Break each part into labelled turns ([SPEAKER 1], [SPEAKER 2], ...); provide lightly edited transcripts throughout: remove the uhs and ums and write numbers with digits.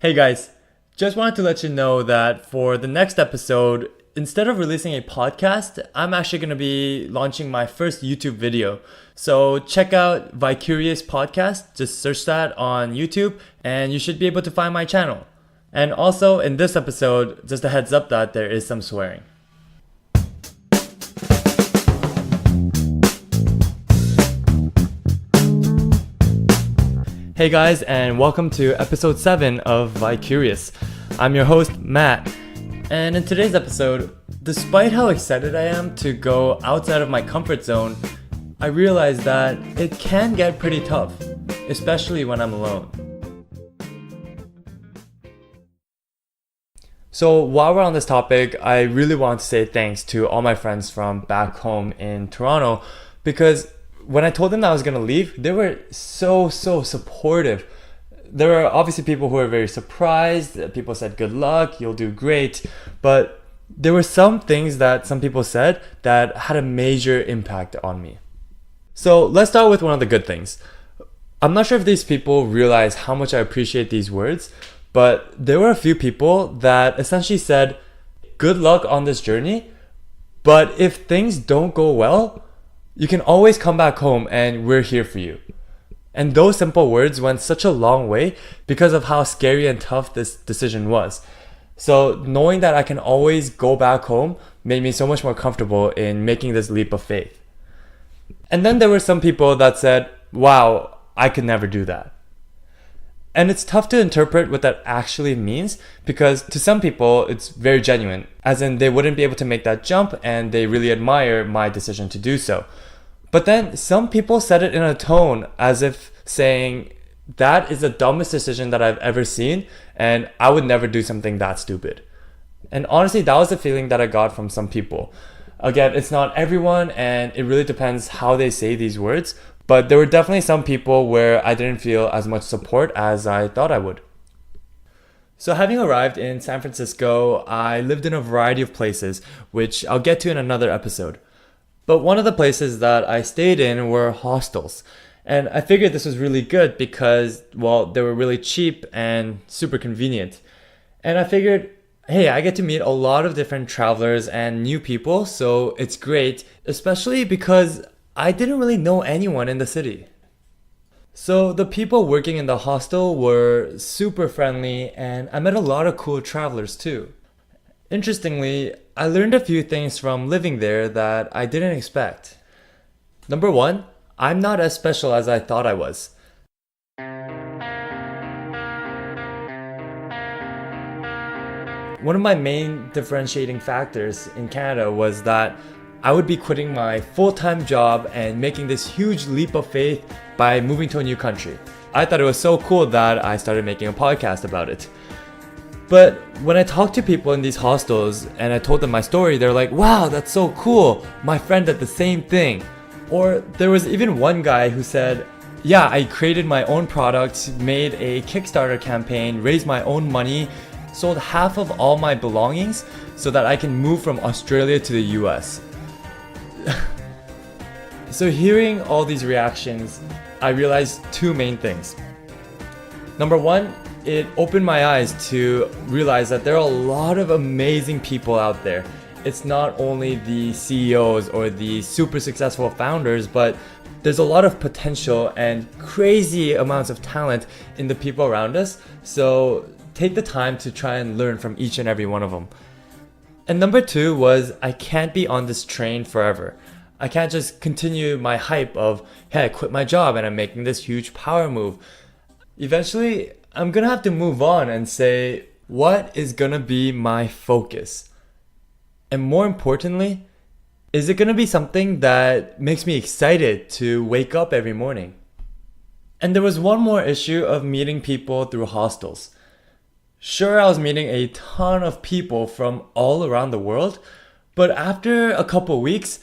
[SPEAKER 1] Hey guys, just wanted to let you know that for the next episode, instead of releasing a podcast, I'm actually going to be launching my first YouTube video. So check out Vicurious podcast, just search that on YouTube and you should be able to find my channel. And also in this episode, just a heads up that there is some swearing. Hey guys, and welcome to episode 7 of Vicurious. I'm your host, Matt. And in today's episode, despite how excited I am to go outside of my comfort zone, I realize that it can get pretty tough, especially when I'm alone. So while we're on this topic, I really want to say thanks to all my friends from back home in Toronto, because when I told them that I was going to leave, they were so supportive. There were obviously people who were very surprised. People said, good luck, you'll do great. But there were some things that some people said that had a major impact on me. So let's start with one of the good things. I'm not sure if these people realize how much I appreciate these words, but there were a few people that essentially said, good luck on this journey, but if things don't go well, you can always come back home and we're here for you. And those simple words went such a long way because of how scary and tough this decision was. So knowing that I can always go back home made me so much more comfortable in making this leap of faith. And then there were some people that said, wow, I could never do that. And it's tough to interpret what that actually means because to some people it's very genuine, as in they wouldn't be able to make that jump and they really admire my decision to do so. But then some people said it in a tone as if saying, that is the dumbest decision that I've ever seen and I would never do something that stupid. And honestly, that was the feeling that I got from some people. Again, it's not everyone and it really depends how they say these words. But there were definitely some people where I didn't feel as much support as I thought I would. So having arrived in San Francisco, I lived in a variety of places, which I'll get to in another episode. But one of the places that I stayed in were hostels. And I figured this was really good because, well, they were really cheap and super convenient. And I figured, hey, I get to meet a lot of different travelers and new people, so it's great, especially because I didn't really know anyone in the city. So the people working in the hostel were super friendly and I met a lot of cool travelers too. Interestingly, I learned a few things from living there that I didn't expect. Number one, I'm not as special as I thought I was. One of my main differentiating factors in Canada was that I would be quitting my full-time job and making this huge leap of faith by moving to a new country. I thought it was so cool that I started making a podcast about it. But when I talked to people in these hostels and I told them my story, they're like, wow, that's so cool. My friend did the same thing. Or there was even one guy who said, yeah, I created my own product, made a Kickstarter campaign, raised my own money, sold half of all my belongings so that I can move from Australia to the US. So hearing all these reactions, I realized two main things. Number one, it opened my eyes to realize that there are a lot of amazing people out there. It's not only the CEOs or the super successful founders, but there's a lot of potential and crazy amounts of talent in the people around us. So take the time to try and learn from each and every one of them. And number two was I can't be on this train forever. I can't just continue my hype of, hey, I quit my job and I'm making this huge power move. Eventually, I'm gonna have to move on and say, what is gonna be my focus? And more importantly, is it gonna be something that makes me excited to wake up every morning? And there was one more issue of meeting people through hostels. Sure, I was meeting a ton of people from all around the world, but after a couple weeks,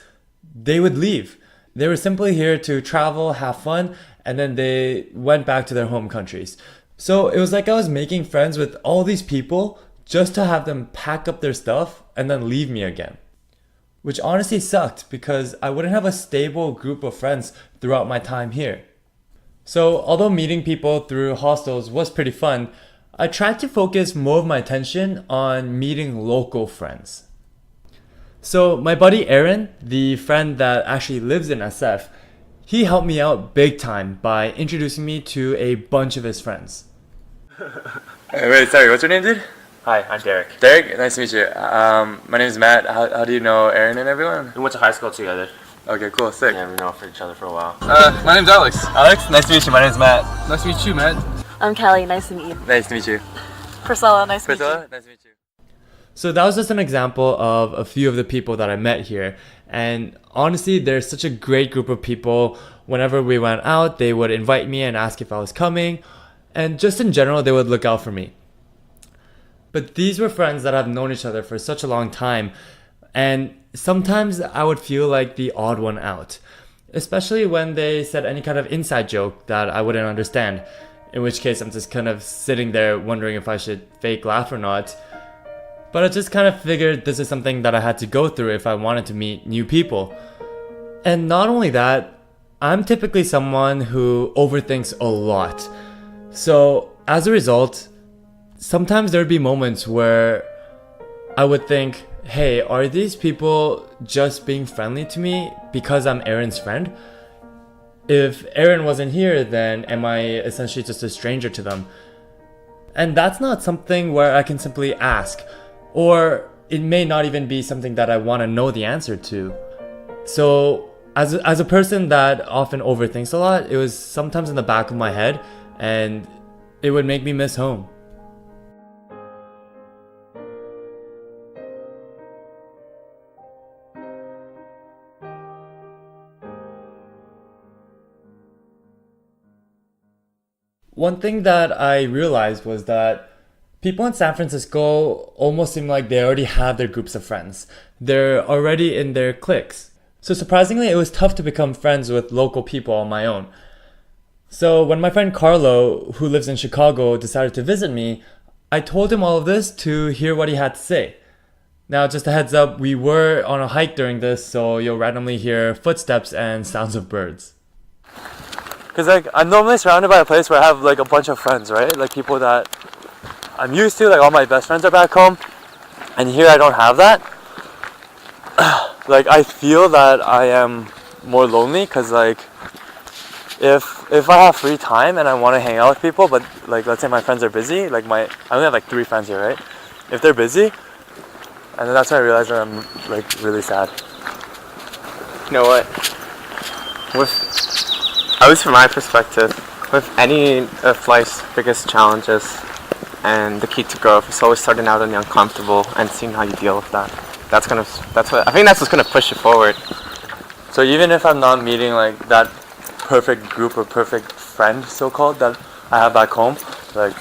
[SPEAKER 1] they would leave. They were simply here to travel, have fun, and then they went back to their home countries. So it was like I was making friends with all these people just to have them pack up their stuff and then leave me again. Which honestly sucked because I wouldn't have a stable group of friends throughout my time here. So although meeting people through hostels was pretty fun, I tried to focus more of my attention on meeting local friends. So my buddy Aaron, the friend that actually lives in SF, he helped me out big time by introducing me to a bunch of his friends.
[SPEAKER 2] Wait, sorry, what's your name, dude?
[SPEAKER 3] Hi, I'm Derek.
[SPEAKER 2] Derek, nice to meet you. My name is Matt. How do you know Aaron and everyone?
[SPEAKER 3] We went to high school together.
[SPEAKER 2] Okay, cool, sick.
[SPEAKER 3] Yeah, we know for each other for a while.
[SPEAKER 2] My name's Alex. Alex, nice to meet you. My name's Matt.
[SPEAKER 4] Nice to meet you, Matt.
[SPEAKER 5] I'm Kelly, nice to meet you.
[SPEAKER 2] Nice to meet you.
[SPEAKER 5] Priscilla, nice to meet
[SPEAKER 2] Priscilla, nice to meet you.
[SPEAKER 1] So that was just an example of a few of the people that I met here. And honestly, there's such a great group of people. Whenever we went out, they would invite me and ask if I was coming. And just in general, they would look out for me. But these were friends that have known each other for such a long time. And sometimes I would feel like the odd one out. Especially when they said any kind of inside joke that I wouldn't understand. In which case, I'm just kind of sitting there wondering if I should fake laugh or not. But I just kind of figured this is something that I had to go through if I wanted to meet new people. And not only that, I'm typically someone who overthinks a lot. So as a result, sometimes there would be moments where I would think, hey, are these people just being friendly to me because I'm Aaron's friend? If Aaron wasn't here, then am I essentially just a stranger to them? And that's not something where I can simply ask. Or it may not even be something that I want to know the answer to. So as a person that often overthinks a lot, it was sometimes in the back of my head, and it would make me miss home. One thing that I realized was that people in San Francisco almost seem like they already have their groups of friends. They're already in their cliques. So surprisingly, it was tough to become friends with local people on my own. So when my friend Carlo, who lives in Chicago, decided to visit me, I told him all of this to hear what he had to say. Now, just a heads up, we were on a hike during this, so you'll randomly hear footsteps and sounds of birds.
[SPEAKER 2] Cause like I'm normally surrounded by a place where I have like a bunch of friends, right? Like people that I'm used to, like all my best friends are back home, and here I don't have that. Like I feel that I am more lonely, cause like if I have free time and I want to hang out with people, but like let's say my friends are busy, like I only have like 3 friends here, right? If they're busy, and then that's when I realize that I'm like really sad.
[SPEAKER 3] You know what? At least from my perspective, with any of life's biggest challenges and the key to growth is always starting out on the uncomfortable and seeing how you deal with that. I think that's what's gonna push you forward.
[SPEAKER 2] So even if I'm not meeting like that perfect group or perfect friend, so-called, that I have back home, like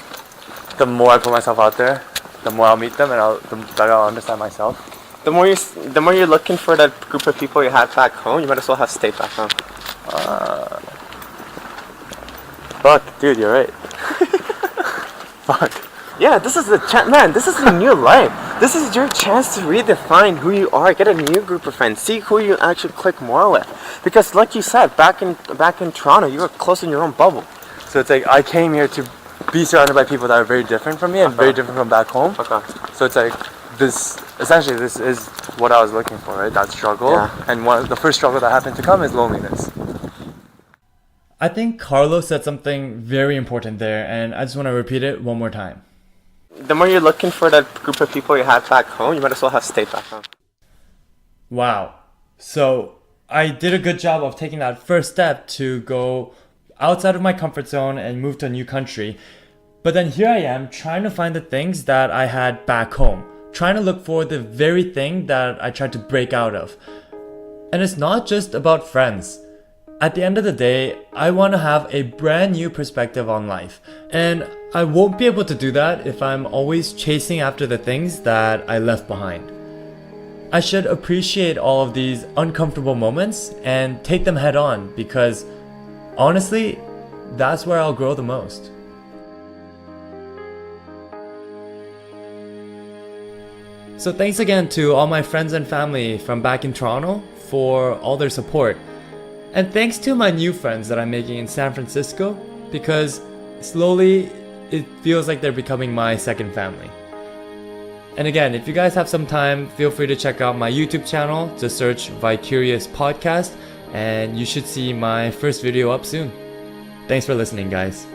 [SPEAKER 2] the more I put myself out there, the more I'll meet them, and the better I'll understand myself.
[SPEAKER 3] The more you're looking for that group of people you had back home, you might as well have stayed back home.
[SPEAKER 2] Fuck, dude, you're right. Fuck.
[SPEAKER 3] Yeah, this is this is a new life. This is your chance to redefine who you are, get a new group of friends, see who you actually click more with. Because like you said, back in Toronto, you were close in your own bubble.
[SPEAKER 2] So it's like I came here to be surrounded by people that are very different from me and very different from back home.
[SPEAKER 3] Okay.
[SPEAKER 2] So it's like this is what I was looking for, right? That struggle.
[SPEAKER 3] Yeah.
[SPEAKER 2] And the first struggle that happened to come is loneliness.
[SPEAKER 1] I think Carlo said something very important there, and I just want to repeat it one more time.
[SPEAKER 3] The more you're looking for that group of people you had back home, you might as well have stayed back home.
[SPEAKER 1] Wow. So I did a good job of taking that first step to go outside of my comfort zone and move to a new country. But then here I am trying to find the things that I had back home, trying to look for the very thing that I tried to break out of. And it's not just about friends. At the end of the day, I want to have a brand new perspective on life. And I won't be able to do that if I'm always chasing after the things that I left behind. I should appreciate all of these uncomfortable moments and take them head on, because honestly, that's where I'll grow the most. So thanks again to all my friends and family from back in Toronto for all their support. And thanks to my new friends that I'm making in San Francisco, because slowly it feels like they're becoming my second family. And again, if you guys have some time, feel free to check out my YouTube channel. Just search Vicurious Podcast, and you should see my first video up soon. Thanks for listening, guys.